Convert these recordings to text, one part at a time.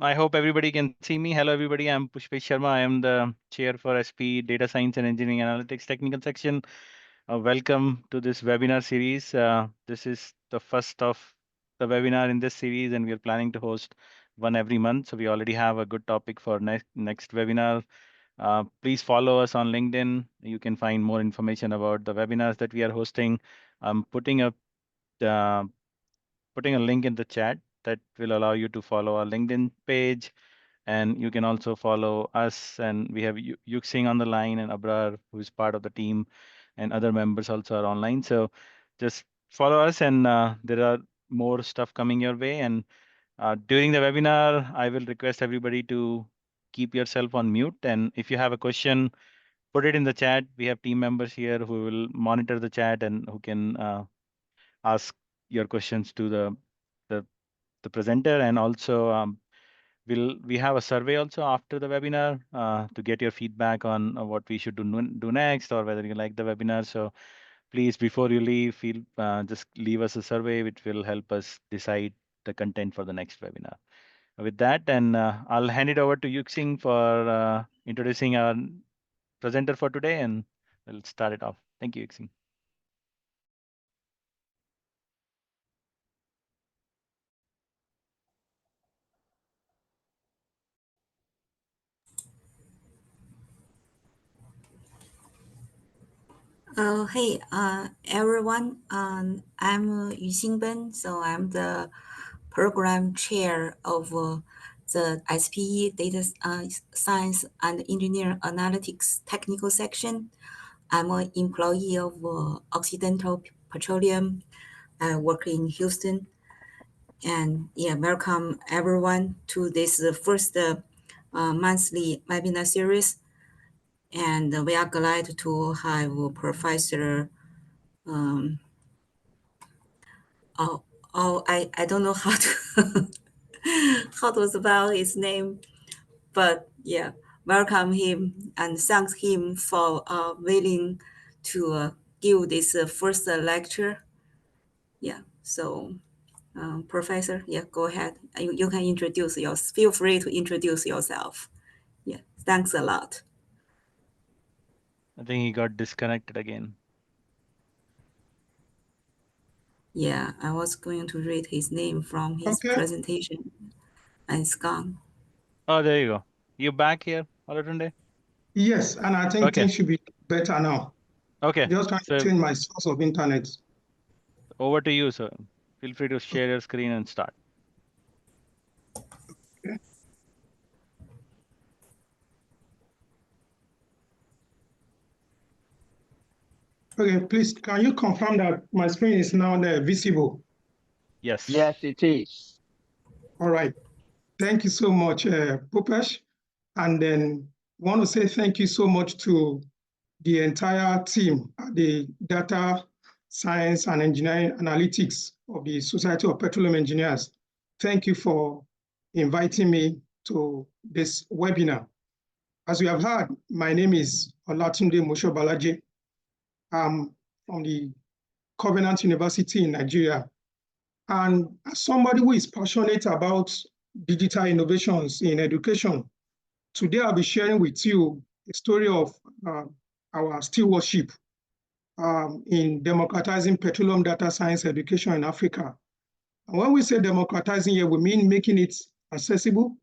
I hope everybody can see me. Hello, everybody. I'm Pushpesh Sharma. I am the chair for SPE Data Science and Engineering Analytics Technical Section. Welcome to this webinar series. This is the first of the webinar in this series, and we are planning to host one every month. So we already have a good topic for next webinar. Please follow us on LinkedIn. You can find more information about the webinars that we are hosting. I'm uh, putting a link in the chat that will allow you to follow our LinkedIn page. And you can also follow us, and we have Yuxing on the line and Abrar, who is part of the team, and other members also are online. So just follow us, and there are more stuff coming your way. And during the webinar, I will request everybody to keep yourself on mute. And if you have a question, put it in the chat. We have team members here who will monitor the chat and who can ask your questions to the, the presenter. And also, we have a survey also after the webinar to get your feedback on what we should do next, or whether you like the webinar. So please, before you leave, just leave us a survey, which will help us decide the content for the next webinar. With that, and I'll hand it over to Yuxing for introducing our presenter for today, and we'll start it off. Thank you, Yuxing. Hey, everyone. I'm Yuxing Ben. So I'm the program chair of the SPE Data Science and Engineering Analytics Technical Section. I'm an employee of Occidental Petroleum. I work in Houston. And yeah, welcome everyone to this first monthly webinar series. And we are glad to have Professor I don't know how to how to spell his name, but yeah, welcome him and thank him for willing to give this first lecture. Yeah, so Professor, yeah, go ahead. You can introduce yourself. Feel free to introduce yourself. Yeah, thanks a lot. I think he got disconnected again. Yeah, I was going to read his name from his presentation, and it's gone. Oh, there you go. You back here, Olatunde? Yes, and I think things should be better now. Okay. Just trying to change my source of internet. Over to you, sir. Feel free to share your screen and start. Okay. Okay, please, can you confirm that my screen is now visible? Yes. Yes, it is. All right. Thank you so much, Pupesh. And then want to say thank you so much to the entire team at the Data Science and Engineering Analytics of the Society of Petroleum Engineers. Thank you for inviting me to this webinar. As you have heard, my name is Olatunde Mosobalaje. I'm from the Covenant University in Nigeria. And as somebody who is passionate about digital innovations in education, today I'll be sharing with you a story of our stewardship in democratizing petroleum data science education in Africa. And when we say democratizing here, we mean making it accessible,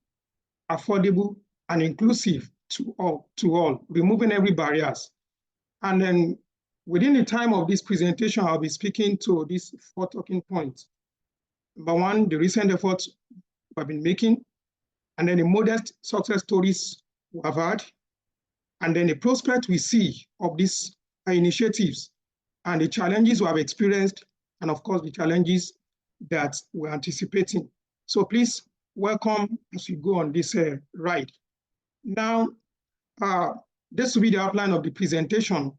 affordable, and inclusive to all, removing every barriers. And then within the time of this presentation, I'll be speaking to these 4 talking points. Number one, the recent efforts we've been making, and then the modest success stories we have had, and then the prospect we see of these initiatives, and the challenges we have experienced, and of course, the challenges that we're anticipating. So please welcome as we go on this ride. Now, this will be the outline of the presentation.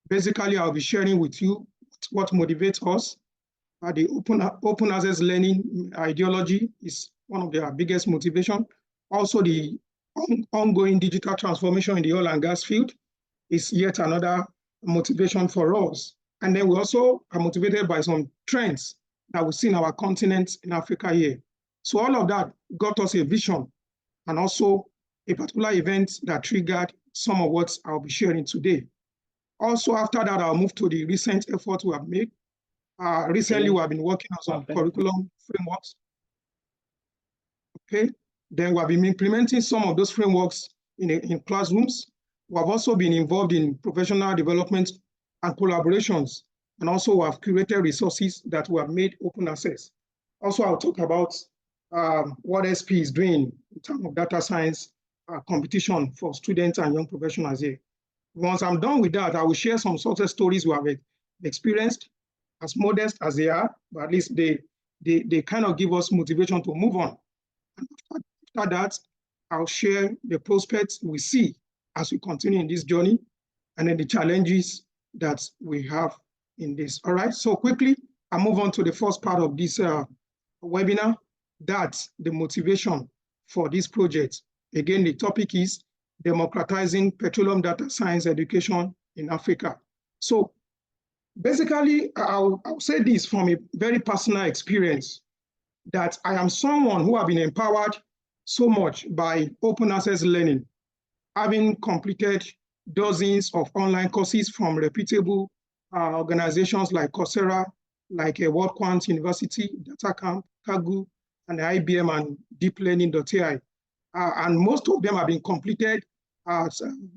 Basically, I'll be sharing with you what motivates us. The open access learning ideology is one of their biggest motivation. Also, the ongoing digital transformation in the oil and gas field is yet another motivation for us. And then we also are motivated by some trends that we see in our continent in Africa here. So all of that got us a vision and also a particular event that triggered some of what I'll be sharing today. Also, after that, I'll move to the recent effort we have made. Recently, we have been working on some curriculum frameworks. Okay, then we have been implementing some of those frameworks in classrooms. We have also been involved in professional development and collaborations, and also we have curated resources that we have made open access. Also, I'll talk about what SPE is doing in terms of data science competition for students and young professionals here. Once I'm done with that, I will share some success stories we have experienced, as modest as they are, but at least they kind of give us motivation to move on. And after that, I'll share the prospects we see as we continue in this journey, and then the challenges that we have in this. All right, so quickly, I'll move on to the first part of this webinar. That's the motivation for this project. Again, the topic is democratizing petroleum data science education in Africa. So basically, I'll say this from a very personal experience, that I am someone who have been empowered so much by open access learning, having completed dozens of online courses from reputable organizations like Coursera, like WorldQuant University, DataCamp, Kaggle, and IBM and DeepLearning.ai. And most of them have been completed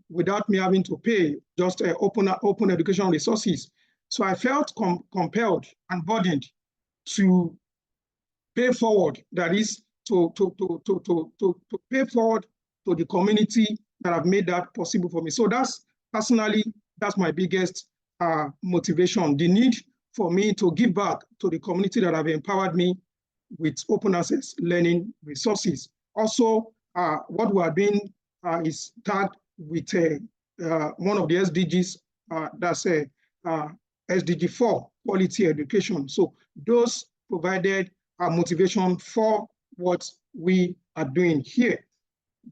without me having to pay, just open educational resources. So I felt compelled and burdened to pay forward, that is, to pay forward to the community that have made that possible for me. So that's my biggest motivation, the need for me to give back to the community that have empowered me with open access learning resources. Also, what we are doing is tagged with one of the SDGs, that's SDG 4, quality education. So those provided motivation for what we are doing here.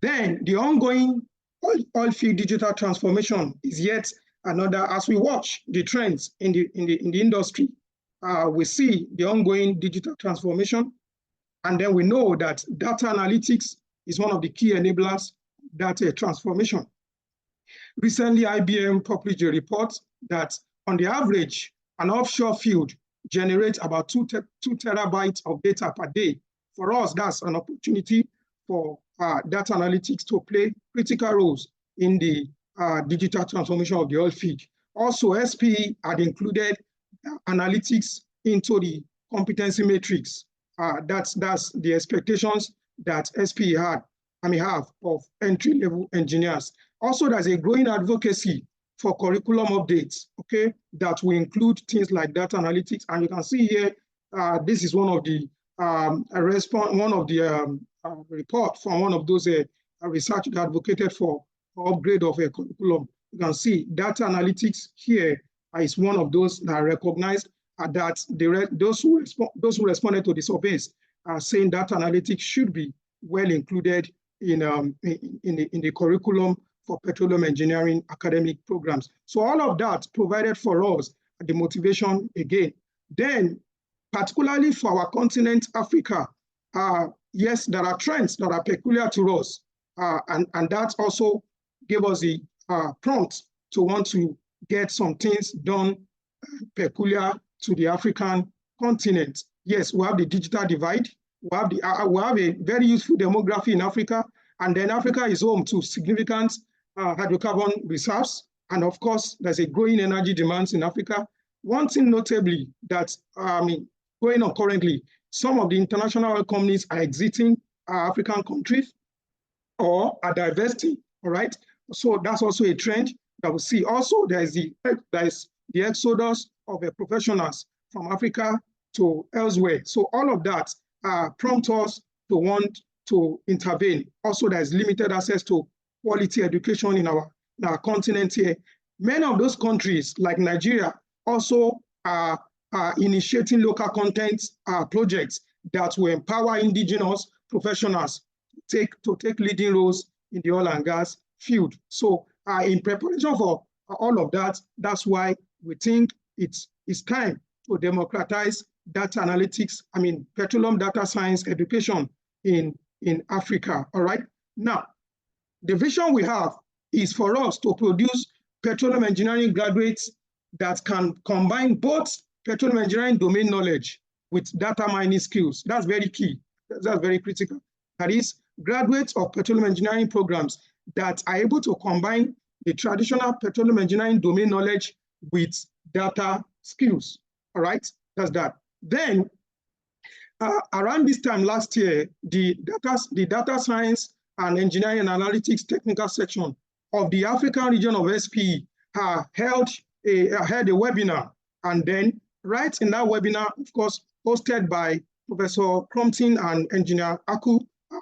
Then the ongoing oil field digital transformation is yet another. As we watch the trends in the industry, we see the ongoing digital transformation, and then we know that data analytics is one of the key enablers of that transformation. Recently, IBM published a report that on the average, an offshore field generates about 2 terabytes of data per day. For us, that's an opportunity for data analytics to play critical roles in the digital transformation of the oil field. Also, SPE had included analytics into the competency matrix. That's the expectations that SPE have of entry-level engineers. Also, there's a growing advocacy for curriculum updates, okay, that will include things like data analytics. And you can see here, this is one of the report from one of those research that advocated for upgrade of a curriculum. You can see data analytics here is one of those that are recognized that those who responded to the surveys are saying data analytics should be well included in the curriculum for petroleum engineering academic programs. So all of that provided for us the motivation again. Then, particularly for our continent, Africa, yes, there are trends that are peculiar to us, and that also gave us the prompt to want to get some things done peculiar to the African continent. Yes, we have the digital divide. We have a very useful demography in Africa, and then Africa is home to significant hydrocarbon reserves, and of course, there's a growing energy demands in Africa. One thing notably that's going on currently, some of the international oil companies are exiting African countries or are divesting. All right, so that's also a trend that we see. Also, there's the exodus of professionals from Africa to elsewhere. So all of that prompt us to want to intervene. Also, there's limited access to quality education in our continent here. Many of those countries, like Nigeria, also are initiating local content projects that will empower indigenous professionals to take leading roles in the oil and gas field. So in preparation for all of that, that's why we think it's time to democratize data analytics, petroleum data science education in Africa. All right. Now, the vision we have is for us to produce petroleum engineering graduates that can combine both petroleum engineering domain knowledge with data mining skills. That's very key. That's very critical. That is, graduates of petroleum engineering programs that are able to combine the traditional petroleum engineering domain knowledge with data skills. All right, that's that. Then, around this time last year, the data science and engineering and analytics technical section of the African region of SPE held a webinar, and then right in that webinar, of course, hosted by Professor Crompton and Engineer Aku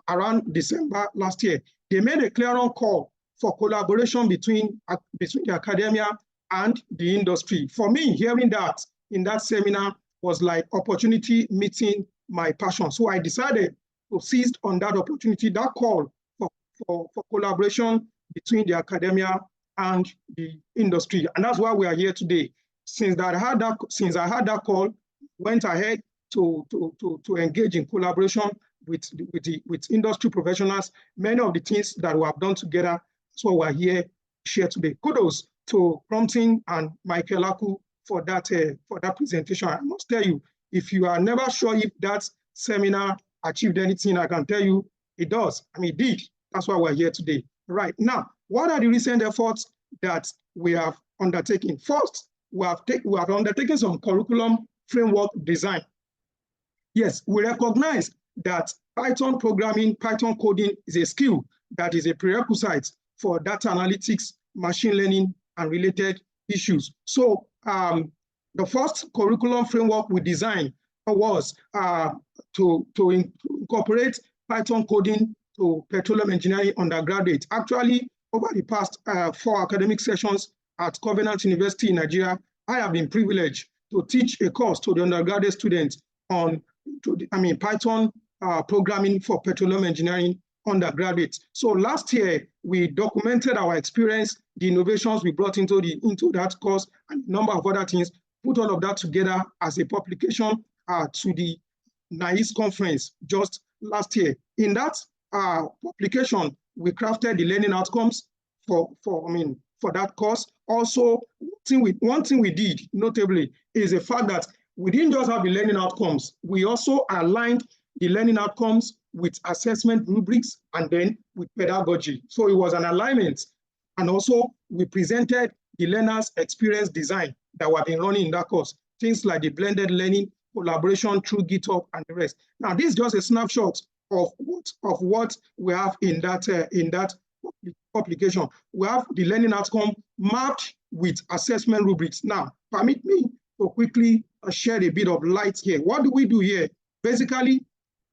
around December last year, they made a clear-on call for collaboration between the academia and the industry. For me, hearing that in that seminar was like opportunity meeting my passion. So I decided to seize on that opportunity, that call for collaboration between the academia and the industry. And that's why we are here today. Since I had that call, went ahead to engage in collaboration with industry professionals. Many of the things that we have done together, so we're here to share today. Kudos to Crompton and Michael Aku for that presentation. I must tell you, if you are never sure if that seminar achieved anything, I can tell you it does. I mean, it did. That's why we're here today. Right now, what are the recent efforts that we have undertaken? First, we have undertaken some curriculum framework design. Yes, we recognize that Python programming, Python coding is a skill that is a prerequisite for data analytics, machine learning, and related issues. So the first curriculum framework we designed was to incorporate Python coding to petroleum engineering undergraduate. Actually, over the past 4 academic sessions at Covenant University in Nigeria, I have been privileged to teach a course to the undergraduate students on Python programming for petroleum engineering undergraduates. So last year, we documented our experience, the innovations we brought into that course, and a number of other things, put all of that together as a publication to the NICE conference just last year. In that publication, we crafted the learning outcomes for that course. Also, one thing we did, notably, is the fact that we didn't just have the learning outcomes, we also aligned the learning outcomes with assessment rubrics and then with pedagogy. So it was an alignment. And also, we presented the learner's experience design that we have been running in that course, things like the blended learning, collaboration through GitHub, and the rest. Now, this is just a snapshot of what we have in that publication. We have the learning outcome mapped with assessment rubrics. Now, permit me to quickly share a bit of light here. What do we do here? Basically,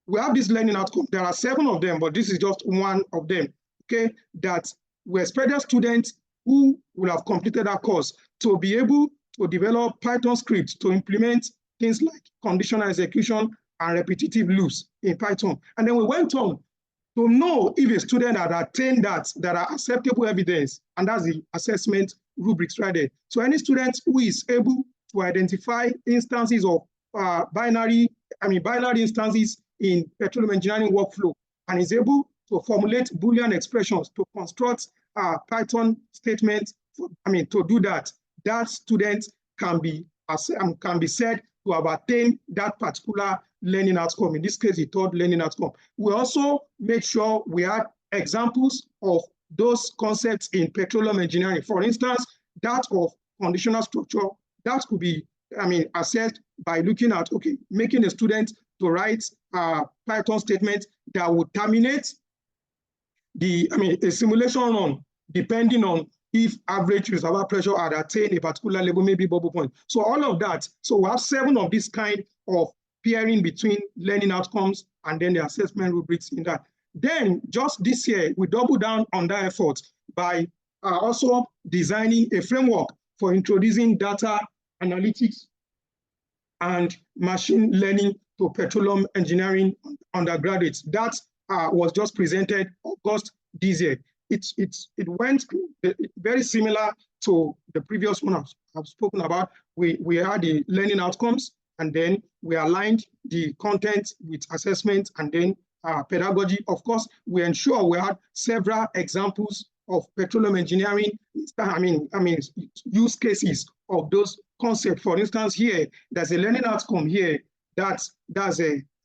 we have this learning outcome. There are 7 of them, but this is just one of them, okay, that we expect students who will have completed that course to be able to develop Python scripts to implement things like conditional execution and repetitive loops in Python. And then we went on to know if a student had attained that are acceptable evidence, and that's the assessment rubrics right there. So any student who is able to identify instances of binary instances in petroleum engineering workflow and is able to formulate Boolean expressions to construct Python statements, to do that, that student can be said to have attained that particular learning outcome, in this case, the 3rd learning outcome. We also make sure we had examples of those concepts in petroleum engineering. For instance, that of conditional structure, that could be, assessed by looking at, okay, making a student to write Python statement that would terminate a simulation run, depending on if average reservoir pressure had attained a particular level, maybe bubble point. So all of that. So we have 7 of this kind of pairing between learning outcomes and then the assessment rubrics in that. Then just this year, we double down on that effort by also designing a framework for introducing data analytics and machine learning to petroleum engineering undergraduates. That was just presented August this year. It went very similar to the previous one I've spoken about. We had the learning outcomes, and then we aligned the content with assessment, and then pedagogy. Of course, we ensure we had several examples of petroleum engineering, use cases of those concepts. For instance, here, there's a learning outcome here. That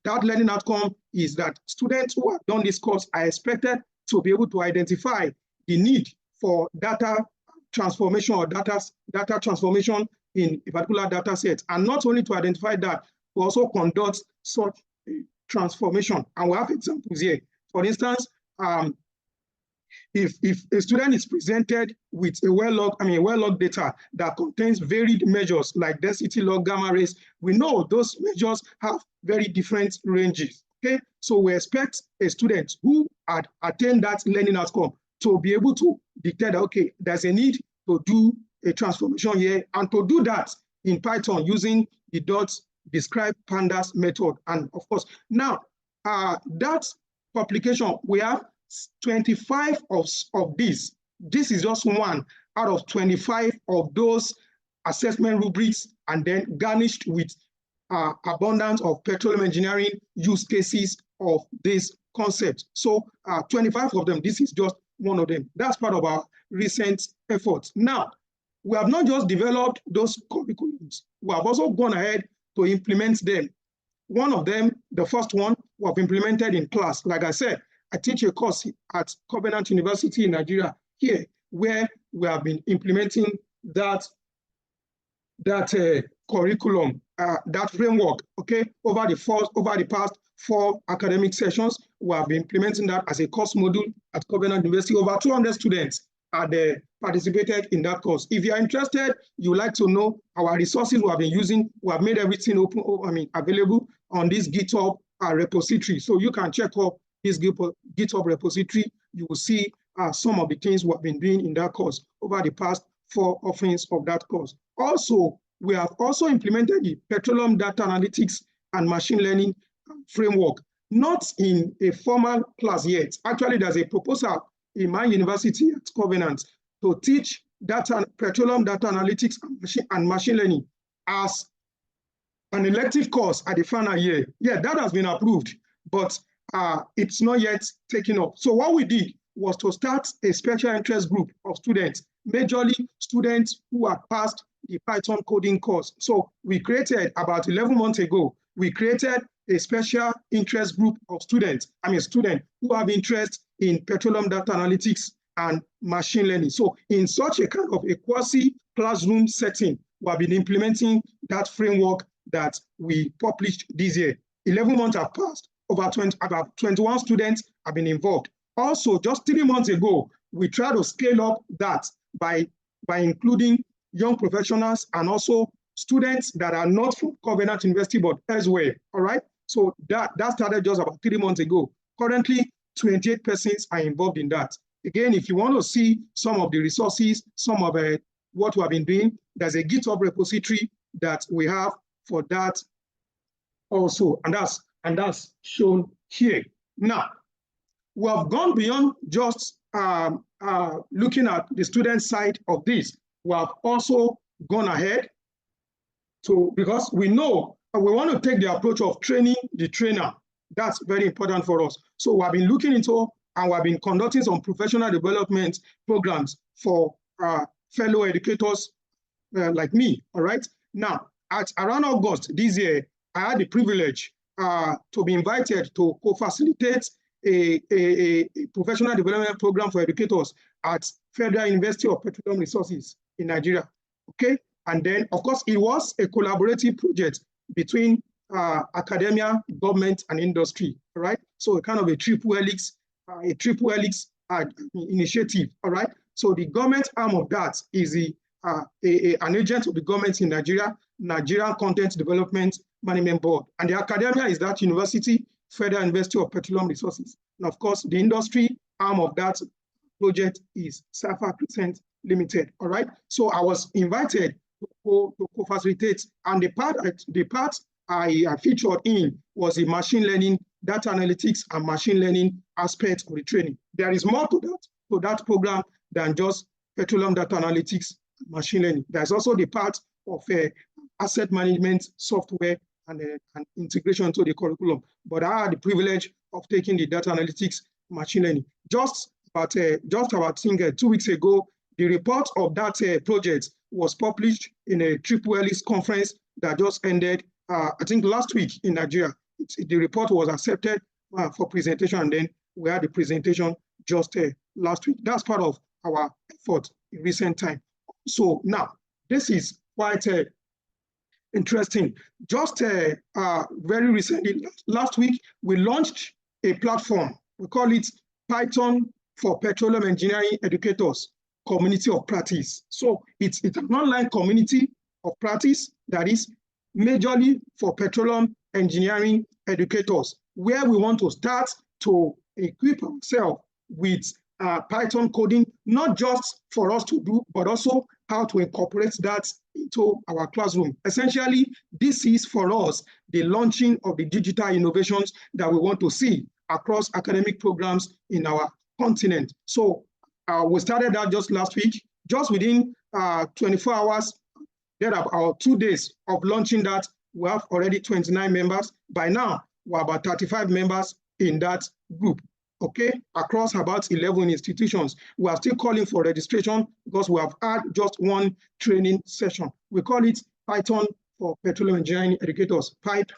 learning outcome is that students who have done this course are expected to be able to identify the need for data transformation or data transformation in a particular data set, and not only to identify that, but also conduct such transformation. And we have examples here. For instance, if a student is presented with a well-logged data that contains varied measures like density log, gamma rays, we know those measures have very different ranges. Okay, so we expect a student who had attained that learning outcome to be able to detect, okay, there's a need to do a transformation here, and to do that in Python using the .describe pandas method. And of course, now that publication, we have 25 of these. This is just one out of 25 of those assessment rubrics, and then garnished with abundance of petroleum engineering use cases of this concept. So 25 of them, this is just one of them. That's part of our recent efforts. Now, we have not just developed those curriculums, we have also gone ahead to implement them. One of them, the first one, we have implemented in class. Like I said, I teach a course at Covenant University in Nigeria here, where we have been implementing that curriculum, that framework, okay, over the past 4 academic sessions. We have been implementing that as a course module at Covenant University. Over 200 students had participated in that course. If you are interested, you would like to know our resources we have been using, we have made everything available on this GitHub repository. So you can check up this GitHub repository. You will see some of the things we have been doing in that course over the past 4 offerings of that course. Also, we have also implemented the Petroleum Data Analytics and Machine Learning framework, not in a formal class yet. Actually, there's a proposal in my university at Covenant to teach petroleum data analytics and machine learning as an elective course at the final year. Yeah, that has been approved, but it's not yet taken up. So what we did was to start a special interest group of students, majorly students who have passed the Python coding course. So we created, about 11 months ago, we created a special interest group of students, students who have interest in petroleum data analytics and machine learning. So in such a kind of a quasi-classroom setting, we have been implementing that framework that we published this year. 11 months have passed, about 21 students have been involved. Also, just 3 months ago, we tried to scale up that by including young professionals and also students that are not from Covenant University but elsewhere, all right? So that started just about 3 months ago. Currently, 28 persons are involved in that. Again, if you want to see some of the resources, some of what we have been doing, there's a GitHub repository that we have for that also, and that's shown here. Now, we have gone beyond just looking at the student side of this. We have also gone ahead because we know we want to take the approach of training the trainer. That's very important for us. So we have been looking into and we have been conducting some professional development programs for fellow educators like me, all right? Now, at around August this year, I had the privilege to be invited to co-facilitate a professional development program for educators at Federal University of Petroleum Resources in Nigeria, okay? And then, of course, it was a collaborative project between academia, government, and industry, all right? So a kind of a triple helix initiative, all right? So the government arm of that is an agent of the government in Nigeria, Nigerian Content Development Management Board. And the academia is that university, Federal University of Petroleum Resources. And of course, the industry arm of that project is Safa Crescent Limited, all right? So I was invited to co-facilitate, and the part I featured in was the machine learning, data analytics, and machine learning aspect of the training. There is more to that program than just petroleum data analytics, machine learning. There's also the part of asset management software and integration into the curriculum. But I had the privilege of taking the data analytics machine learning. Just about 2 weeks ago, the report of that project was published in a EEE conference that just ended, I think last week in Nigeria. The report was accepted for presentation, and then we had the presentation just last week. That's part of our effort in recent time. So now, this is quite interesting. Just very recently, last week, we launched a platform. We call it Python for Petroleum Engineering Educators Community of Practice. So it's an online community of practice that is majorly for petroleum engineering educators, where we want to start to equip ourselves with Python coding, not just for us to do, but also how to incorporate that into our classroom. Essentially, this is for us the launching of the digital innovations that we want to see across academic programs in our continent. So we started that just last week. Just within 24 hours, there are our 2 days of launching that. We have already 29 members. By now, we're about 35 members in that group, okay, across about 11 institutions. We are still calling for registration because we have had just one training session. We call it Python for Petroleum Engineering Educators, PIPE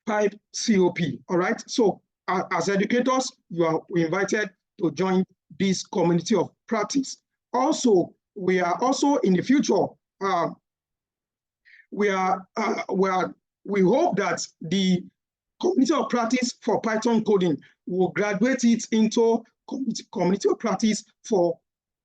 COP, all right? So as educators, you are invited to join this community of practice. Also, we are also in the future, we hope that the community of practice for Python coding will graduate it into community of practice for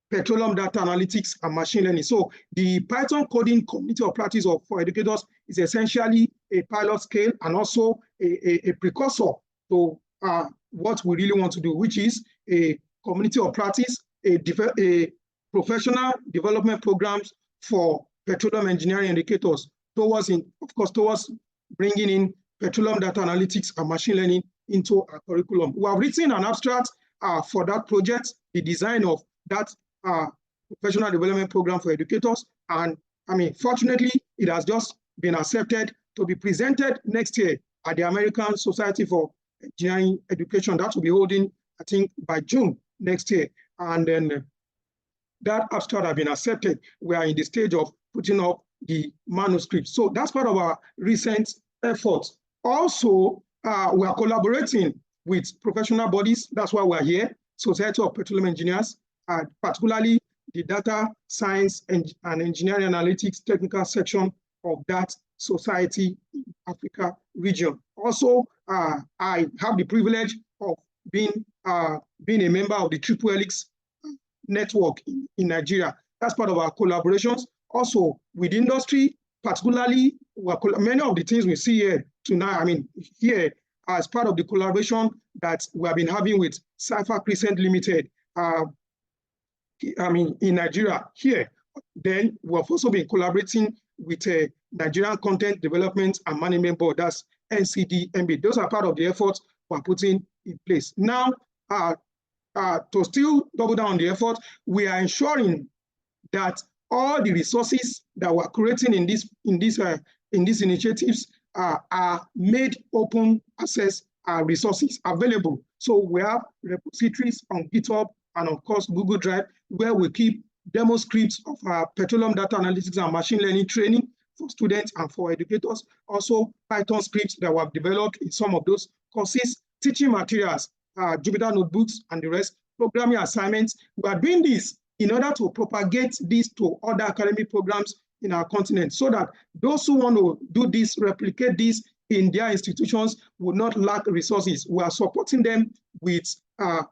petroleum data analytics and machine learning. So the Python coding community of practice for educators is essentially a pilot scale and also a precursor to what we really want to do, which is a community of practice, a professional development programs for petroleum engineering educators towards bringing in petroleum data analytics and machine learning into our curriculum. We have written an abstract for that project, the design of that professional development program for educators. And I mean, fortunately, it has just been accepted to be presented next year at the American Society for Engineering Education. That will be holding, I think, by June next year. And then that abstract has been accepted. We are in the stage of putting up the manuscript. So that's part of our recent efforts. Also, we are collaborating with professional bodies. That's why we're here, Society of Petroleum Engineers, particularly the Data Science and Engineering Analytics Technical Section of that society in Africa region. Also, I have the privilege of being a member of the Triple Helix network in Nigeria. That's part of our collaborations. Also, with industry, particularly many of the things we see here tonight, I mean, here as part of the collaboration that we have been having with Cypher Crescent Limited, I mean, in Nigeria here. Then we have also been collaborating with Nigerian Content Development and Management Board, that's NCDMB. Those are part of the efforts we're putting in place. Now, to still double down on the effort, we are ensuring that all the resources that we're creating in these initiatives are made open access resources available. So we have repositories on GitHub and of course Google Drive, where we keep demo scripts of petroleum data analytics and machine learning training for students and for educators. Also Python scripts that were developed in some of those courses, teaching materials, Jupyter notebooks and the rest, programming assignments. We are doing this in order to propagate this to other academic programs in our continent, so that those who want to do this, replicate this in their institutions, will not lack resources. We are supporting them with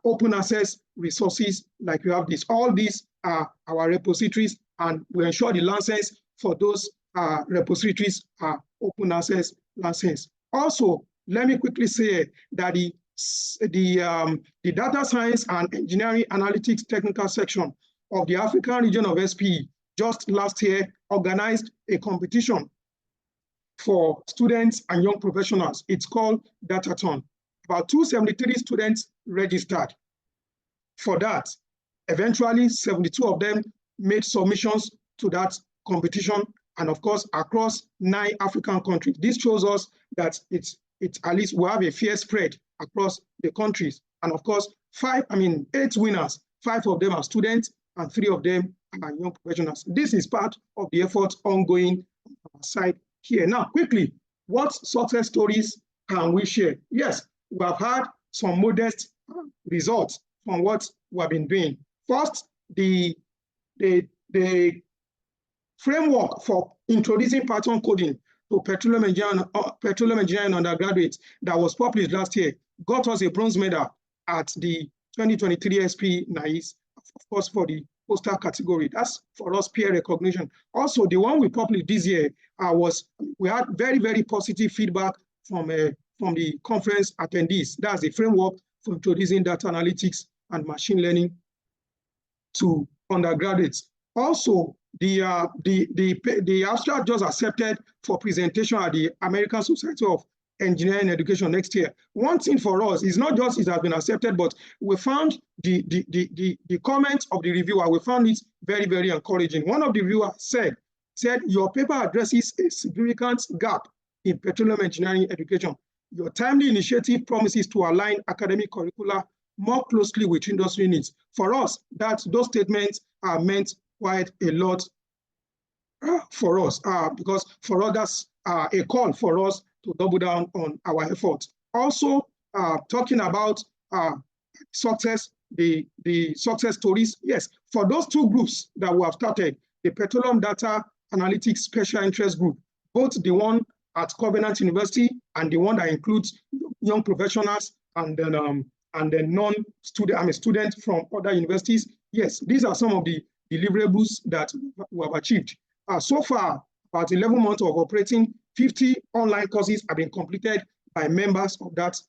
open access resources like we have this. All these are our repositories, and we ensure the license for those repositories are open access license. Also, let me quickly say that the Data Science and Engineering Analytics Technical Section of the African region of SPE just last year organized a competition for students and young professionals. It's called Datathon. About 273 students registered for that. Eventually, 72 of them made submissions to that competition, and of course, across 9 African countries. This shows us that it's at least we have a fair spread across the countries. And of course, 8 winners, 5 of them are students and 3 of them are young professionals. This is part of the effort ongoing on our side here. Now, quickly, what success stories can we share? Yes, we have had some modest results from what we have been doing. First, the framework for introducing pattern coding to petroleum engineering undergraduates that was published last year got us a bronze medal at the 2023 SPE NICE, of course, for the poster category. That's for us peer recognition. Also, the one we published this year we had very, very positive feedback from the conference attendees. That's the framework for introducing data analytics and machine learning to undergraduates. Also, the abstract just accepted for presentation at the American Society of Engineering Education next year. One thing for us is not just it has been accepted, but we found the comments of the reviewer, we found it very, very encouraging. One of the reviewers said your paper addresses a significant gap in petroleum engineering education. Your timely initiative promises to align academic curricula more closely with industry needs. For us, those statements are meant quite a lot for us, because for us, that's a call for us to double down on our efforts. Also, talking about success, the success stories. Yes, for those 2 groups that we have started, the Petroleum Data Analytics Special Interest Group, both the one at Covenant University and the one that includes young professionals and then non-student, students from other universities. Yes, these are some of the deliverables that we have achieved. So far, about 11 months of operating, 50 online courses have been completed by members of that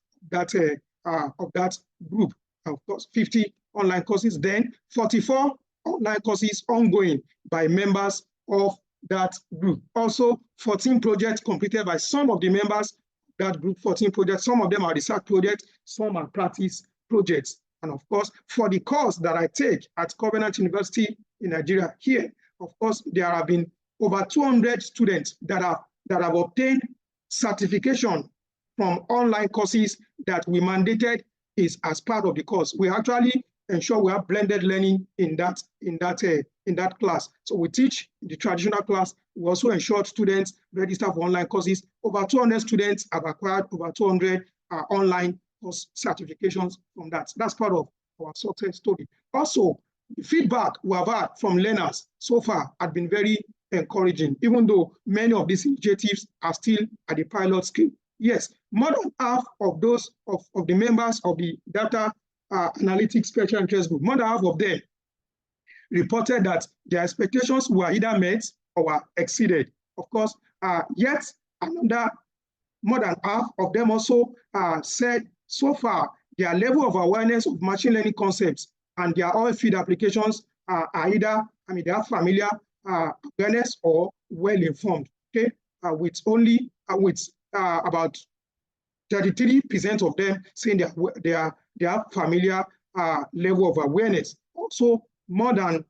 group. Of course, 50 online courses, then 44 online courses ongoing by members of that group. Also, 14 projects completed by some of the members of that group, 14 projects. Some of them are research projects, some are practice projects. And of course, for the course that I take at Covenant University in Nigeria here, of course, there have been over 200 students that have obtained certification from online courses that we mandated is as part of the course. We actually ensure we have blended learning in that class. So we teach the traditional class. We also ensure students register for online courses. Over 200 students have acquired over 200 online course certifications from that. That's part of our success story. Also, the feedback we have had from learners so far has been very encouraging, even though many of these initiatives are still at the pilot scale. Yes, more than half of those of the members of the Data Analytics Special Interest Group, more than half of them reported that their expectations were either met or were exceeded. Of course, yet another more than half of them also said so far their level of awareness of machine learning concepts and their oil field applications are either, they are familiar awareness or well-informed, okay? With about 33% of them saying they are familiar level of awareness. Also, more than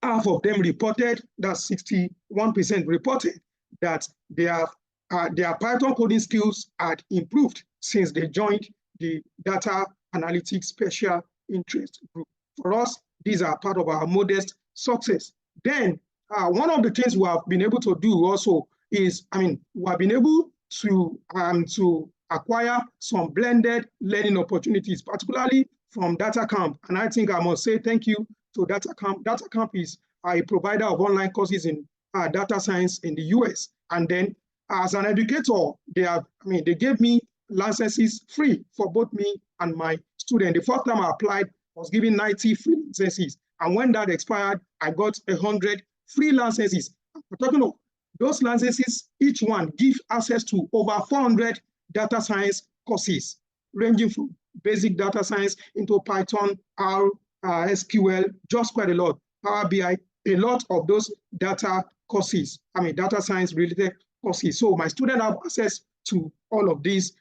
half of them reported, that's 61% reported, that their Python coding skills had improved since they joined the Data Analytics Special Interest Group. For us, these are part of our modest success. Then, one of the things we have been able to do also is, we have been able to acquire some blended learning opportunities, particularly from DataCamp. And I think I must say thank you to DataCamp. DataCamp is a provider of online courses in data science in the US. And then as an educator, they gave me licenses free for both me and my student. The first time I applied, I was given 90 free licenses. And when that expired, I got 100 free licenses. We're talking of those licenses, each one gives access to over 400 data science courses, ranging from basic data science into Python, R, SQL, just quite a lot, Power BI, a lot of those data courses, data science related courses. So my students have access to all of these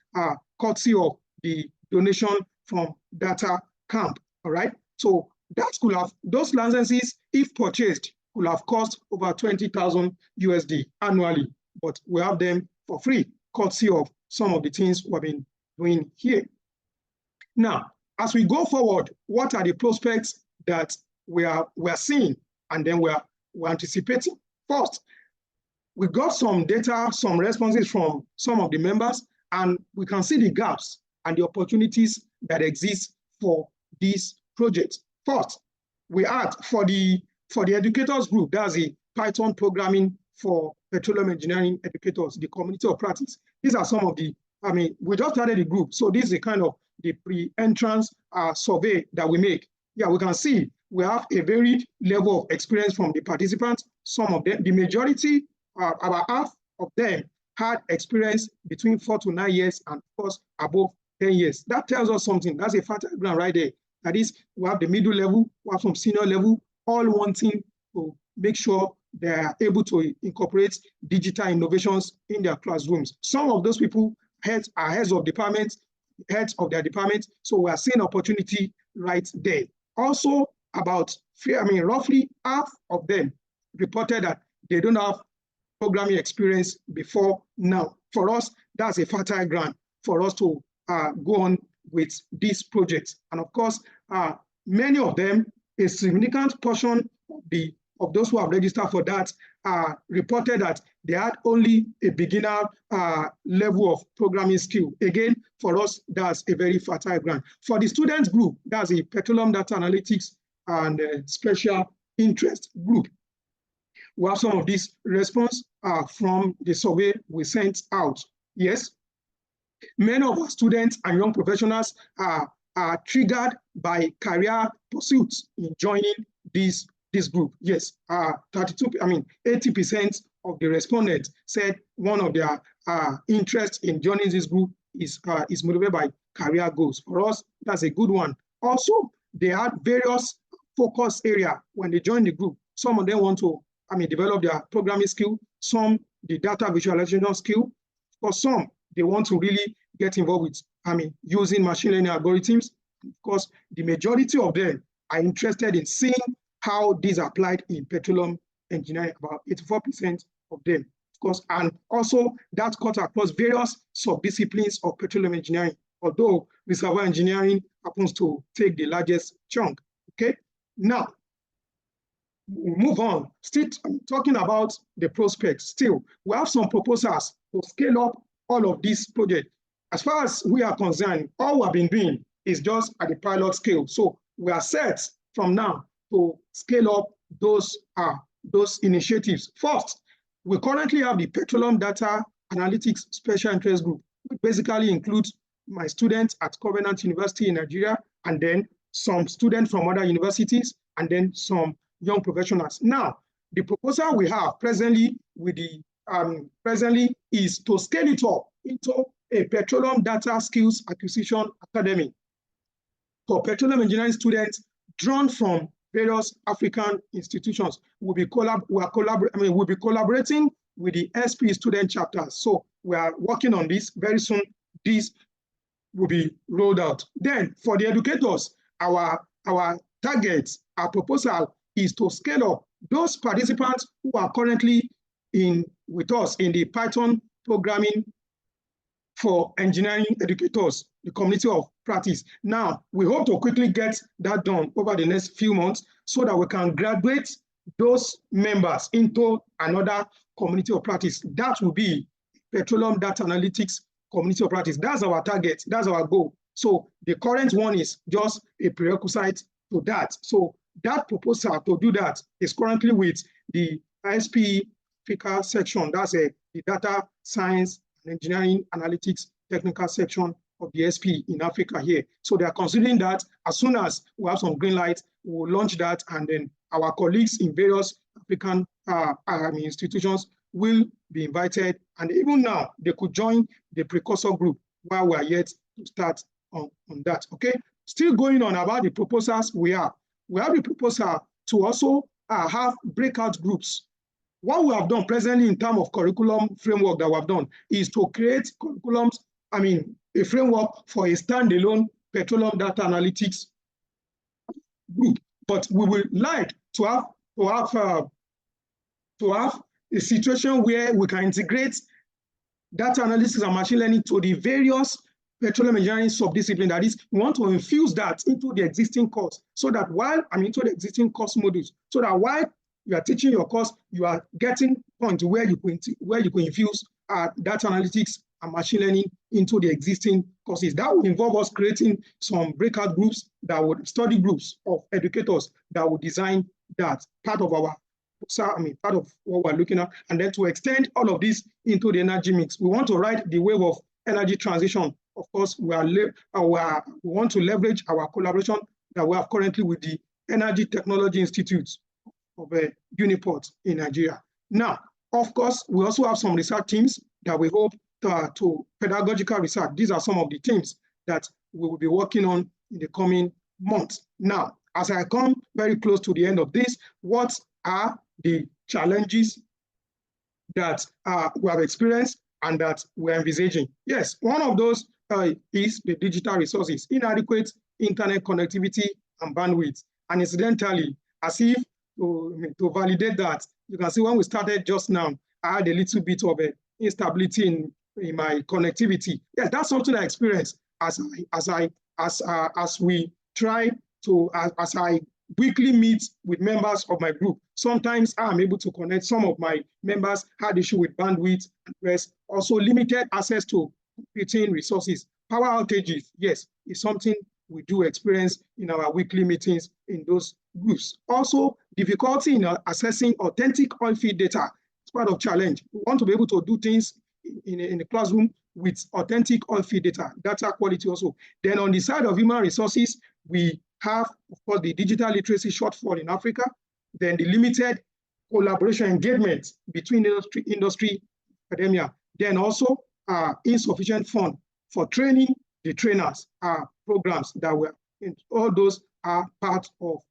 courtesy of the donation from DataCamp, all right? So that could have, those licenses, if purchased, could have cost over 20,000 USD annually, but we have them for free, courtesy of some of the things we've been doing here. Now, as we go forward, what are the prospects that we're seeing and then we're anticipating? First, we got some data, some responses from some of the members, and we can see the gaps and the opportunities that exist for this project. First, we had for the educators group, that's the Python programming for petroleum engineering educators, the community of practice. These are some of the, we just started the group, so this is a kind of the pre-entrance survey that we make. Yeah, we can see we have a varied level of experience from the participants. Some of them, the majority, about half of them had experience between 4 to 9 years and of course above 10 years. That tells us something. That's a fertile ground right there. That is, we have the middle level, we have some senior level, all wanting to make sure they are able to incorporate digital innovations in their classrooms. Some of those people are heads of departments, heads of their department, so we are seeing opportunity right there. Also, about, roughly half of them reported that they don't have programming experience before now. For us, that's a fertile ground for us to go on with this project. And of course, many of them, a significant portion of those who have registered for that reported that they had only a beginner level of programming skill. Again, for us, that's a very fertile ground. For the students group, that's a petroleum data analytics and special interest group. We have some of this response from the survey we sent out. Yes, many of our students and young professionals are triggered by career pursuits in joining this group. Yes, 80% of the respondents said one of their interests in joining this group is motivated by career goals. For us, that's a good one. Also, they had various focus areas when they joined the group. Some of them want to develop their programming skill, some the data visualization skill, for some they want to really get involved with using machine learning algorithms. Of course, the majority of them are interested in seeing how these are applied in petroleum engineering, about 84% of them, of course, and also that cut across various sub-disciplines of petroleum engineering, although reservoir engineering happens to take the largest chunk. Okay, now we'll move on. Still talking about the prospects, still, we have some proposals to scale up all of these projects. As far as we are concerned, all we have been doing is just at the pilot scale. So we are set from now to scale up those initiatives. First, we currently have the Petroleum Data Analytics Special Interest Group, which basically includes my students at Covenant University in Nigeria, and then some students from other universities, and then some young professionals. Now, the proposal we have presently with the is to scale it up into a Petroleum Data Skills Acquisition Academy for petroleum engineering students drawn from various African institutions. We'll be collaborating with the SPE student chapters. So we are working on this. Very soon, this will be rolled out. Then for the educators, our targets, our proposal is to scale up those participants who are currently with us in the Python programming for engineering educators, the community of practice. Now, we hope to quickly get that done over the next few months so that we can graduate those members into another community of practice. That will be Petroleum Data Analytics Community of Practice. That's our target, that's our goal. So the current one is just a prerequisite to that. So that proposal to do that is currently with the SPE Africa section. That's the Data Science and Engineering Analytics Technical section of the SPE in Africa here. So they are considering that as soon as we have some green light, we will launch that, and then our colleagues in various African institutions will be invited, and even now they could join the precursor group while we are yet to start on that. Okay, still going on about the proposals we have the proposal to also have breakout groups. What we have done presently in terms of curriculum framework that we have done is to create curriculums, a framework for a standalone petroleum data analytics group. But we would like to have a situation where we can integrate data analytics and machine learning to the various petroleum engineering sub-discipline. That is, we want to infuse that into the existing course, so that into the existing course modules, so that while you are teaching your course, you are getting point where you can infuse data analytics and machine learning into the existing courses. That will involve us creating some breakout groups, that would study groups of educators that would design that part of what we're looking at, and then to extend all of this into the energy mix. We want to ride the wave of energy transition. Of course, we want to leverage our collaboration that we have currently with the Energy Technology Institute of Uniport in Nigeria. Now, of course, we also have some research teams that we hope to pedagogical research. These are some of the teams that we will be working on in the coming months. Now, as I come very close to the end of this, what are the challenges that we have experienced and that we're envisaging? Yes, one of those is the digital resources, inadequate internet connectivity and bandwidth. And incidentally, as if to validate that, you can see when we started just now, I had a little bit of instability in my connectivity. Yes, that's something I experienced as I weekly meet with members of my group. Sometimes I'm able to connect. Some of my members had issue with bandwidth and rest. Also limited access to computing resources. Power outages, yes, is something we do experience in our weekly meetings in those groups. Also, difficulty in accessing authentic oil field data is part of challenge. We want to be able to do things in the classroom with authentic oil field data quality also. Then on the side of human resources, we have, of course, the digital literacy shortfall in Africa, then the limited collaboration engagement between industry, academia, then also insufficient fund for training the trainers, programs that were, all those are part of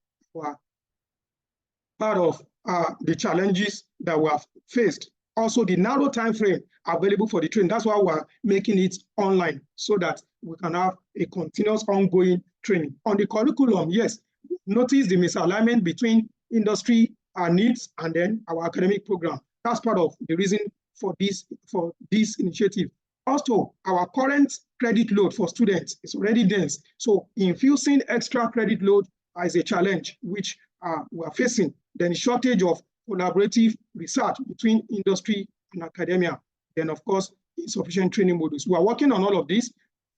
the challenges that we have faced. Also, the narrow time frame available for the training. That's why we're making it online, so that we can have a continuous ongoing training. On the curriculum, yes, notice the misalignment between industry needs and then our academic program. That's part of the reason for this initiative. Also, our current credit load for students is already dense. So infusing extra credit load is a challenge which we are facing. Then shortage of collaborative research between industry and academia. Then, of course, insufficient training modules. We are working on all of this,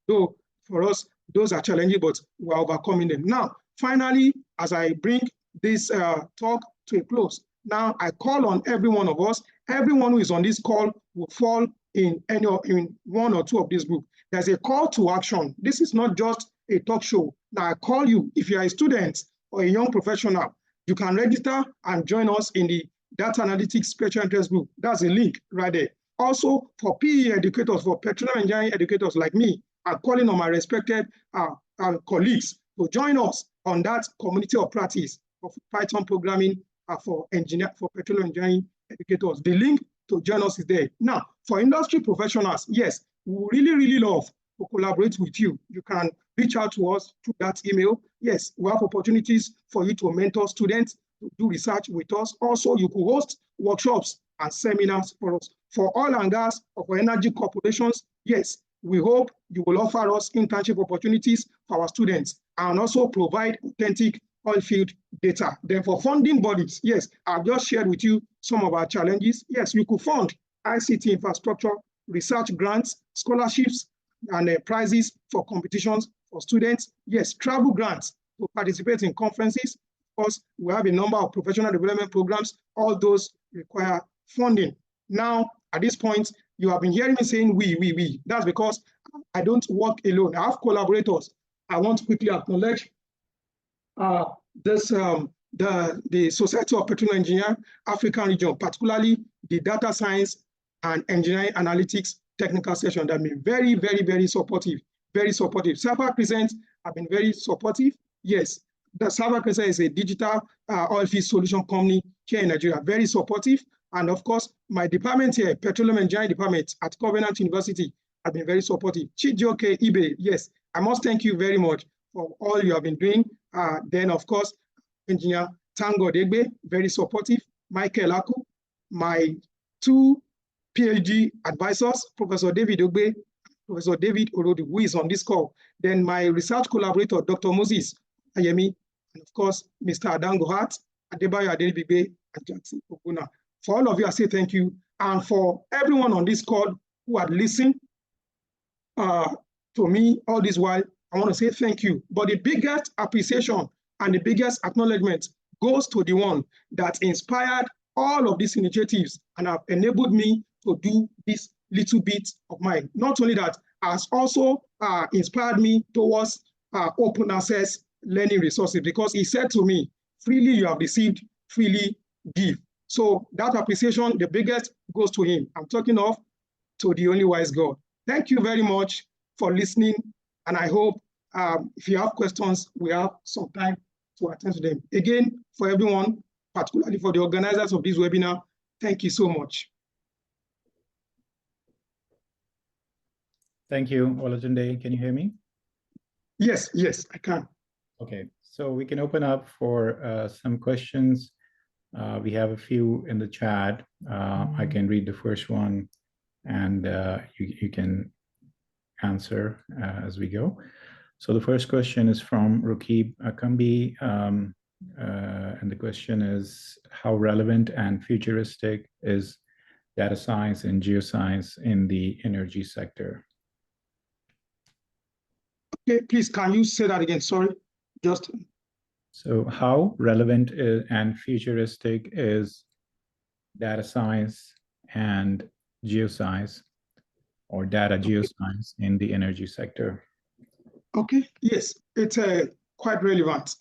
though for us, those are challenging, but we are overcoming them. Now, finally, as I bring this talk to a close, now I call on every one of us. Everyone who is on this call will fall in one or two of these groups. There's a call to action. This is not just a talk show. Now I call you, if you are a student or a young professional, you can register and join us in the Data Analytics Special Interest Group. That's a link right there. Also, for PE educators, for petroleum engineering educators like me, I'm calling on my respected colleagues to join us on that community of practice of Python programming for petroleum engineering educators. The link to join us is there. Now, for industry professionals, yes, we really, really love to collaborate with you. You can reach out to us through that email. Yes, we have opportunities for you to mentor students, to do research with us. Also, you could host workshops and seminars for us. For oil and gas or for energy corporations, yes, we hope you will offer us internship opportunities for our students and also provide authentic oil field data. Then for funding bodies, yes, I've just shared with you some of our challenges. Yes, we could fund ICT infrastructure, research grants, scholarships, and prizes for competitions for students. Yes, travel grants to participate in conferences. Of course, we have a number of professional development programs. All those require funding. Now, at this point, you have been hearing me saying we. That's because I don't work alone. I have collaborators. I want to quickly acknowledge the Society of Petroleum Engineers African region, particularly the Data Science and Engineering Analytics technical session that have been very, very, very supportive, very supportive. Cyber Crescent have been very supportive. Yes, the Cyber Crescent is a digital oil field solution company here in Nigeria, very supportive. And of course, my department here, Petroleum Engineering Department at Covenant University, have been very supportive. Chijioke Ibe, yes, I must thank you very much for all you have been doing. Then, of course, Engineer Tango Degbe, very supportive. Michael Aku, my two PhD advisors, Professor David Ogbe, Professor David Orodu, who is on this call, then my research collaborator, Dr. Moses Ayemi, and of course, Mr. Adango Hart, Adebayo Adelibigbe, and Jackson Oguna. For all of you, I say thank you. And for everyone on this call who had listened to me all this while, I want to say thank you. But the biggest appreciation and the biggest acknowledgement goes to the one that inspired all of these initiatives and have enabled me to do this little bit of mine. Not only that, has also inspired me towards open access learning resources, because he said to me, freely you have received, freely give. So that appreciation, the biggest, goes to him. I'm talking of to the only wise God. Thank you very much for listening. And I hope if you have questions, we have some time to attend to them. Again, for everyone, particularly for the organizers of this webinar, thank you so much. Thank you, Olatunde. Can you hear me? Yes, yes, I can. Okay, so we can open up for some questions. We have a few in the chat. I can read the first one, and you can answer as we go. So the first question is from Rukib Akambi, and the question is, how relevant and futuristic is data science and geoscience in the energy sector? Okay, please, can you say that again? Sorry, just. So how relevant and futuristic is data science and geoscience, or data geoscience, in the energy sector? Okay, yes, it's quite relevant.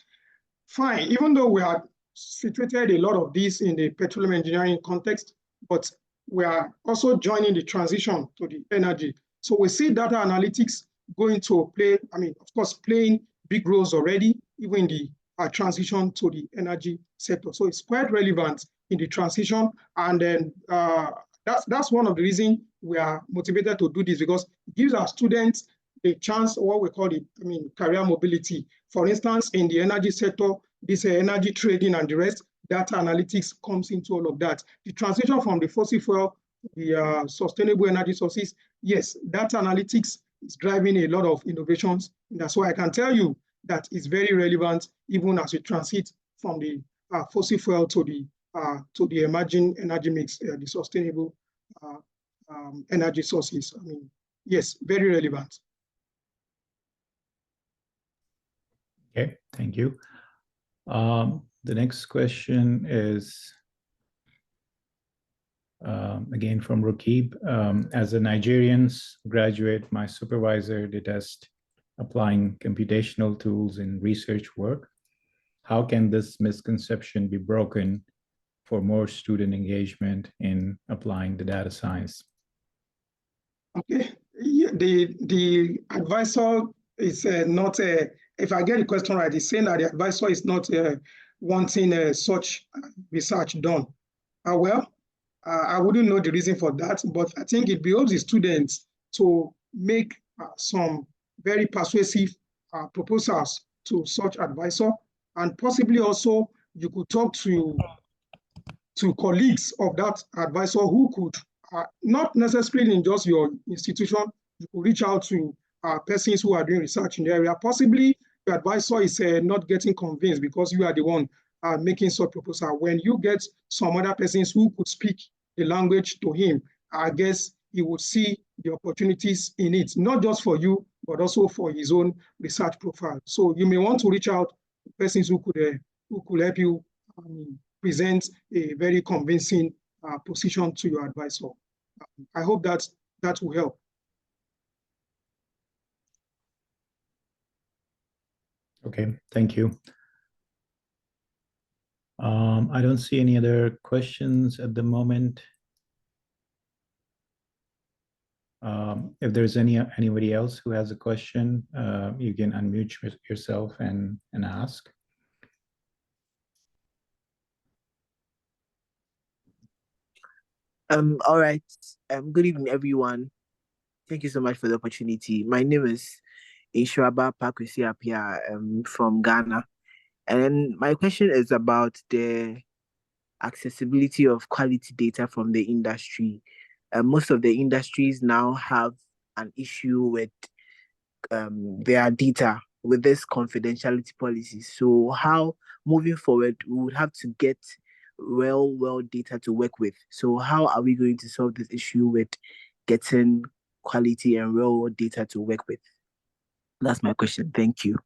Fine, even though we have situated a lot of this in the petroleum engineering context, but we are also joining the transition to the energy. So we see data analytics going to play, I mean, of course, playing big roles already, even in the transition to the energy sector. So it's quite relevant in the transition. And then that's one of the reasons we are motivated to do this, because it gives our students the chance, what we call it, I mean, career mobility. For instance, in the energy sector, this energy trading and the rest, data analytics comes into all of that. The transition from the fossil fuel to the sustainable energy sources, yes, data analytics is driving a lot of innovations. And that's why I can tell you that it's very relevant, even as we transit from the fossil fuel to the emerging energy mix, the sustainable energy sources. I mean, yes, very relevant. Okay, thank you. The next question is again from Rukib. As a Nigerian graduate, my supervisor detests applying computational tools in research work. How can this misconception be broken for more student engagement in applying the data science? Okay, yeah, the advisor is not, if I get the question right, it's saying that the advisor is not wanting such research done. Well, I wouldn't know the reason for that, but I think it behoves the students to make some very persuasive proposals to such advisor, and possibly also you could talk to colleagues of that advisor who could, not necessarily in just your institution, you could reach out to persons who are doing research in the area. Possibly the advisor is not getting convinced because you are the one making such proposal. When you get some other persons who could speak the language to him, I guess he would see the opportunities in it, not just for you, but also for his own research profile. So you may want to reach out to persons who could help you present a very convincing position to your advisor. I hope that will help. Okay, thank you. I don't see any other questions at the moment. If there's anybody else who has a question, you can unmute yourself and ask. All right. Good evening, everyone. Thank you so much for the opportunity. My name is Inshuraba Pakwesi Apia. From Ghana. And my question is about the accessibility of quality data from the industry. most of the industries now have an issue with their data with this confidentiality policy. So how moving forward we would have to get well data to work with. So how are we going to solve this issue with getting quality and real data to work with? That's my question. Thank you.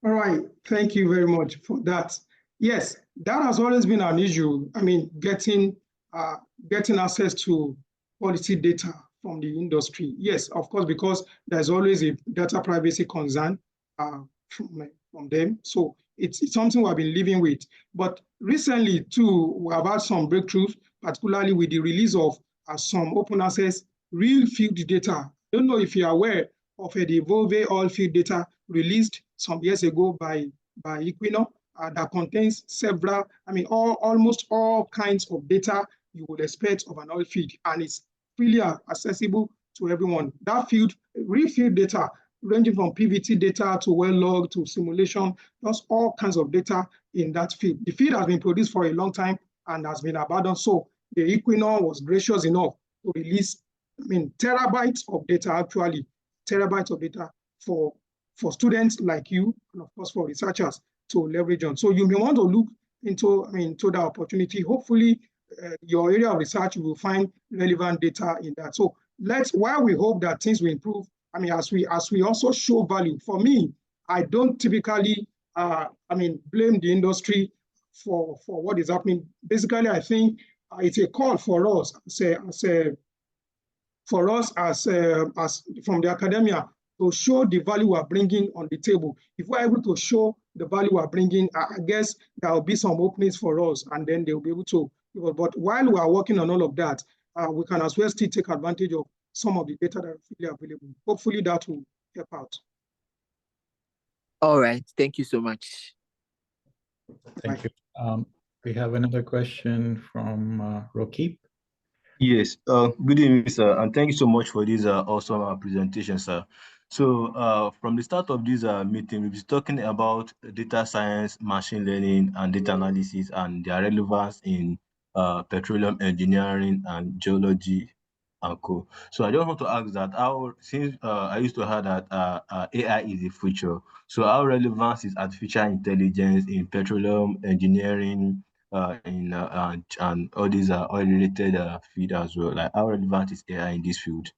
All right, thank you very much for that. Yes, that has always been an issue. I mean, getting access to quality data from the industry. Yes, of course, because there's always a data privacy concern from them. So it's something we've been living with. But recently, too, we have had some breakthroughs, particularly with the release of some open access real field data. I don't know if you're aware of the Volve oil field data released some years ago by Equinor that contains several, I mean, almost all kinds of data you would expect of an oil field, and it's freely accessible to everyone. That field, real field data, ranging from PVT data to well log to simulation, just all kinds of data in that field. The field has been produced for a long time and has been abandoned. So the Equinor was gracious enough to release, I mean, terabytes of data, actually, terabytes of data for students like you, and of course for researchers to leverage on. So you may want to look into, I mean, to that opportunity. Hopefully, your area of research will find relevant data in that. So while we hope that things will improve, I mean, as we also show value. For me, I don't typically, I mean, blame the industry for what is happening. Basically, I think it's a call for us, as from the academia, to show the value we're bringing on the table. If we're able to show the value we're bringing, I guess there will be some openings for us, and then they'll be able to. But while we are working on all of that, we can as well still take advantage of some of the data that are freely available. Hopefully that will help out. All right. Thank you so much. Thank you. We have another question from Rokip. Yes, good evening, sir, and thank you so much for this awesome presentation, sir. So from the start of this meeting, we'll be talking about data science, machine learning, and data analysis, and their relevance in petroleum engineering and geology and co. So I just want to ask that, since I used to hear that AI is the future, so how relevant is artificial intelligence in petroleum engineering, and all these oil-related field as well? Like, how relevant is AI in this field?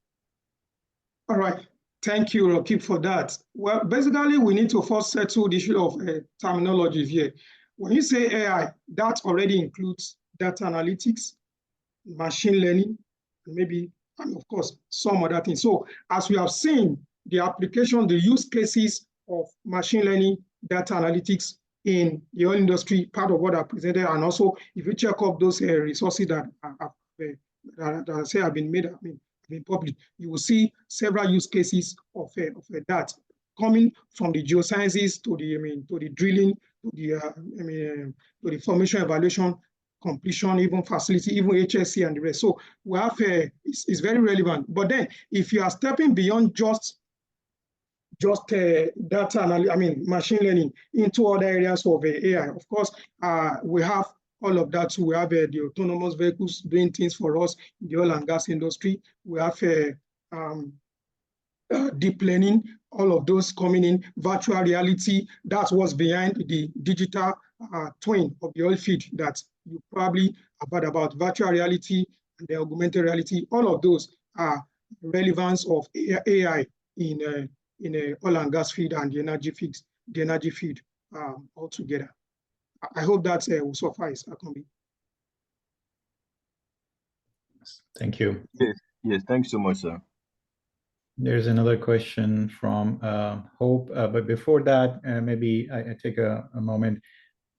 All right. Thank you, Rakib, for that. Well, basically, we need to first settle the issue of terminologies here. When you say AI, that already includes data analytics, machine learning, maybe, and of course, some other things. So as we have seen, the application, the use cases of machine learning, data analytics in the oil industry, part of what I presented, and also if you check up those resources that I say have been made, been published, you will see several use cases of that coming from the geosciences to the drilling, to the formation evaluation, completion, even facility, even HSC and the rest. So we have it's very relevant. But then if you are stepping beyond just data machine learning into other areas of AI, of course, we have all of that. So we have the autonomous vehicles doing things for us in the oil and gas industry. We have deep learning, all of those coming in, virtual reality. That's what's behind the digital twin of the oil field that you probably have heard about. Virtual reality and the augmented reality, all of those are relevance of AI in a oil and gas field and the energy field altogether. I hope that will suffice, Akombi. Thank you. Yes, thanks so much, sir. There's another question from Hope, but before that, maybe I take a moment.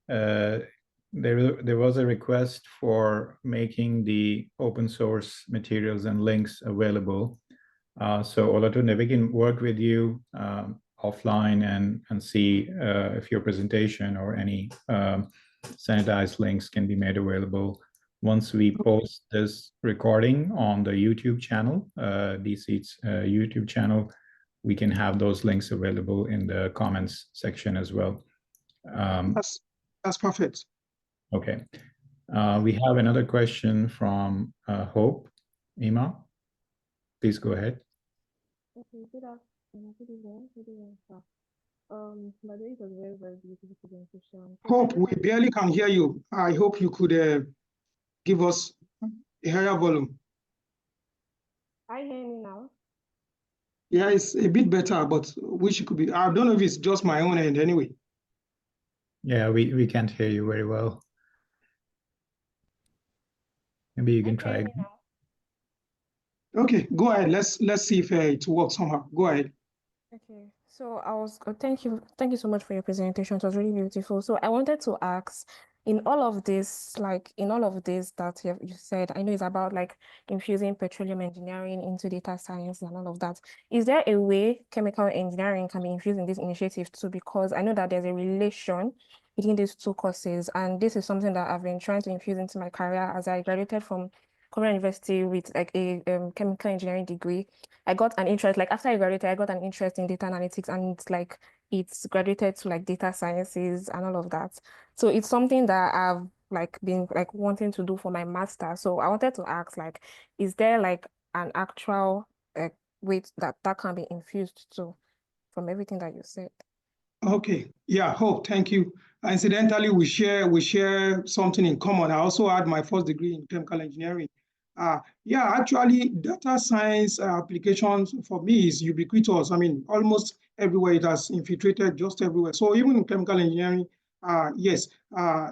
There was a request for making the open source materials and links available. So Olatunde, we can work with you offline and see if your presentation or any sanitized links can be made available. Once we post this recording on the YouTube channel, DSEATS YouTube channel, we can have those links available in the comments section as well. That's perfect. Okay. We have another question from Hope. Ima, please go ahead. Okay, good afternoon, good evening, sir. By the way, it was a very, very beautiful presentation. So Hope, we barely can hear you. I hope you could give us a higher volume. I hear me now. Yeah, it's a bit better, but wish it could be. I don't know if it's just my own end anyway. Yeah, we can't hear you very well. Maybe you can try again. Okay, go ahead. Let's see if it works somehow. Go ahead. Okay, so thank you so much for your presentation. It was really beautiful. So I wanted to ask, in all of this that you said, I know it's about like infusing petroleum engineering into data science and all of that. Is there a way chemical engineering can be infused in this initiative too? Because I know that there's a relation between these two courses, and this is something that I've been trying to infuse into my career as I graduated from Korean University with like a chemical engineering degree. I got an interest, like after I graduated, I got an interest in data analytics, and it's graduated to like data sciences and all of that. So it's something that I've like been like wanting to do for my master. So I wanted to ask, like, is there like an actual way that can be infused to from everything that you said? Okay, yeah, Hope, thank you. Incidentally, we share something in common. I also had my first degree in chemical engineering. Yeah, actually, data science applications for me is ubiquitous. I mean, almost everywhere it has infiltrated, just everywhere. So even in chemical engineering, yes,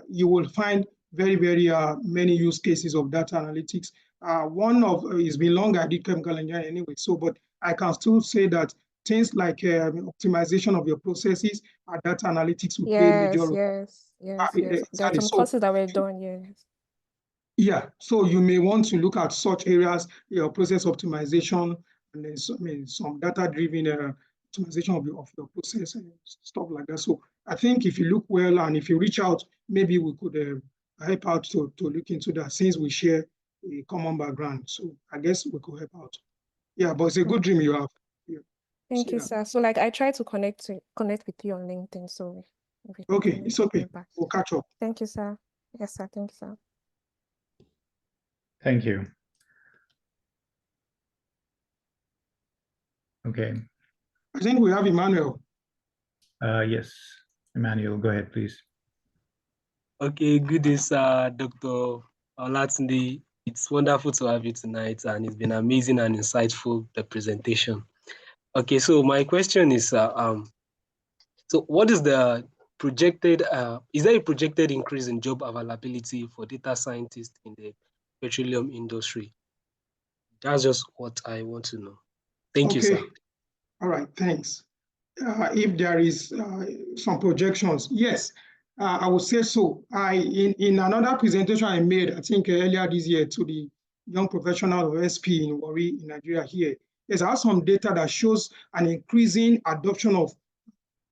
you will find very, very many use cases of data analytics. One of it's been long I did chemical engineering anyway. So, but I can still say that things like optimization of your processes, data analytics will play a major role. Yes. There are Exactly. some courses that were done, yes. Yeah, so you may want to look at such areas, your process optimization, and then some data-driven optimization of your process and stuff like that. So I think if you look well and if you reach out, maybe we could help out to look into that since we share a common background. So I guess we could help out. Yeah, but it's a good dream you have. Yeah. Thank you, sir. So like I try to connect with you on LinkedIn. So if you can Okay, it's okay. We'll catch up. Thank you, sir. Yes, sir. Thank you, sir. Thank you. Okay. I think we have Emmanuel. Yes, Emmanuel, go ahead, please. Okay, good day, sir, Dr. Olatunde. It's wonderful to have you tonight, and it's been amazing and insightful, the presentation. Okay, so my question is, so what is the projected, is there a projected increase in job availability for data scientists in the petroleum industry? That's just what I want to know. Thank you, sir. All right, thanks. If there is some projections, yes, I would say so. In another presentation I made, I think earlier this year to the young professional of SPE in Warri in Nigeria here, there's also some data that shows an increasing adoption of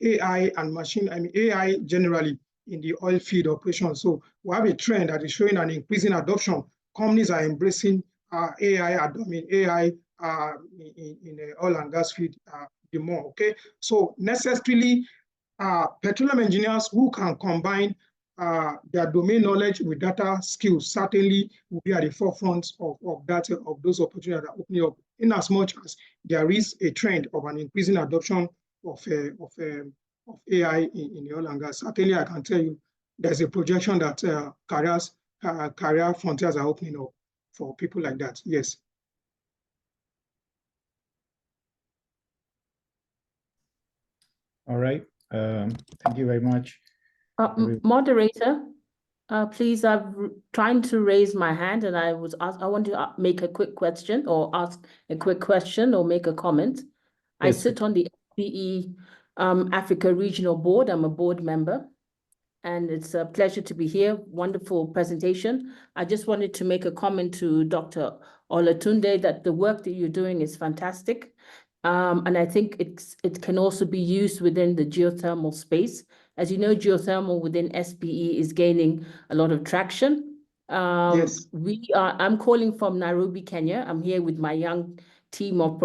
AI and AI generally in the oil field operation. So we have a trend that is showing an increasing adoption. Companies are embracing AI in the oil and gas field the more. Okay, so necessarily petroleum engineers who can combine their domain knowledge with data skills certainly will be at the forefront of those opportunities that are opening up. In as much as there is a trend of an increasing adoption of AI in the oil and gas, certainly I can tell you there's a projection that career frontiers are opening up for people like that. Yes. All right. Thank you very much. Moderator, please, I'm trying to raise my hand, and I want to make a quick question or ask a quick question or make a comment. Yes. I sit on the SPE Africa Regional Board. I'm a board member, and it's a pleasure to be here. Wonderful presentation. I just wanted to make a comment to Dr. Olatunde that the work that you're doing is fantastic. And I think it can also be used within the geothermal space. As you know, geothermal within SPE is gaining a lot of traction. Yes. I'm calling from Nairobi, Kenya. I'm here with my young team of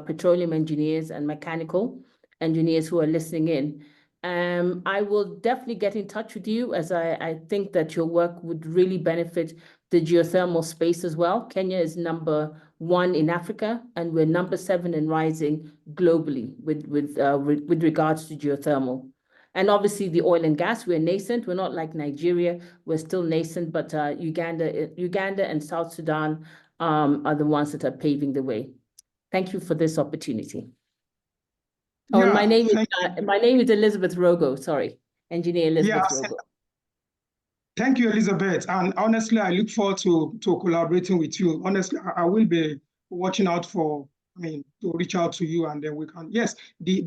petroleum engineers and mechanical engineers who are listening in. I will definitely get in touch with you, as I think that your work would really benefit the geothermal space as well. Kenya is #1 in Africa, and we're #7 and rising globally with regards to geothermal. And obviously the oil and gas, we're nascent. We're not like Nigeria, we're still nascent, but Uganda and South Sudan are the ones that are paving the way. Thank you for this opportunity. Oh, and my name is Elizabeth Rogo, sorry, Engineer Elizabeth Rogo. Thank you, Elizabeth. And honestly, I look forward to collaborating with you. Honestly, I will be watching out to reach out to you, and then we can. Yes, the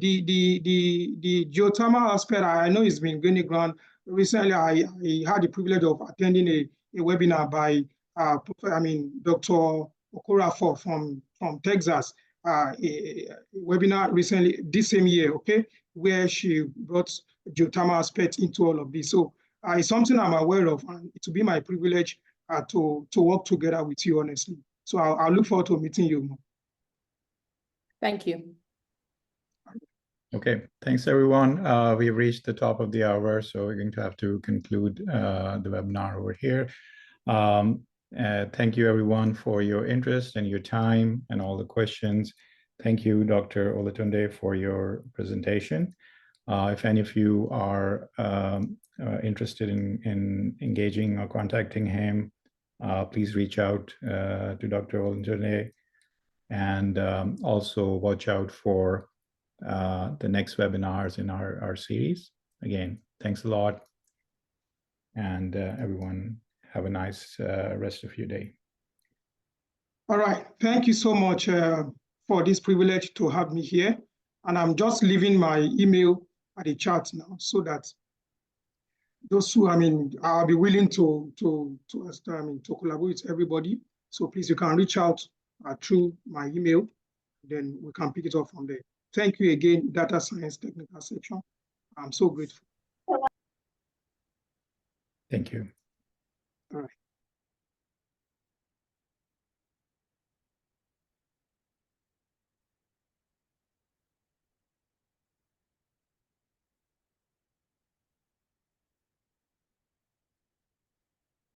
geothermal aspect, I know it's been gaining ground. Recently, I had the privilege of attending a webinar by Dr. Okorafor from Texas. A webinar recently this same year, okay, where she brought geothermal aspect into all of this. So it's something I'm aware of, and it will be my privilege to work together with you, honestly. So I'll look forward to meeting you. Thank you. Okay, thanks everyone. We've reached the top of the hour, so we're going to have to conclude the webinar over here. Thank you everyone for your interest and your time and all the questions. Thank you, Dr. Olatunde, for your presentation. If any of you are interested in engaging or contacting him, please reach out to Dr. Olatunde, and also watch out for the next webinars in our series. Again, thanks a lot, and everyone have a nice rest of your day. All right, thank you so much for this privilege to have me here. And I'm just leaving my email at the chat now, so that those who, I'll be willing to collaborate with everybody. So please, you can reach out through my email, then we can pick it up from there. Thank you again, Data Science Technical Section. I'm so grateful. Thank you. All right.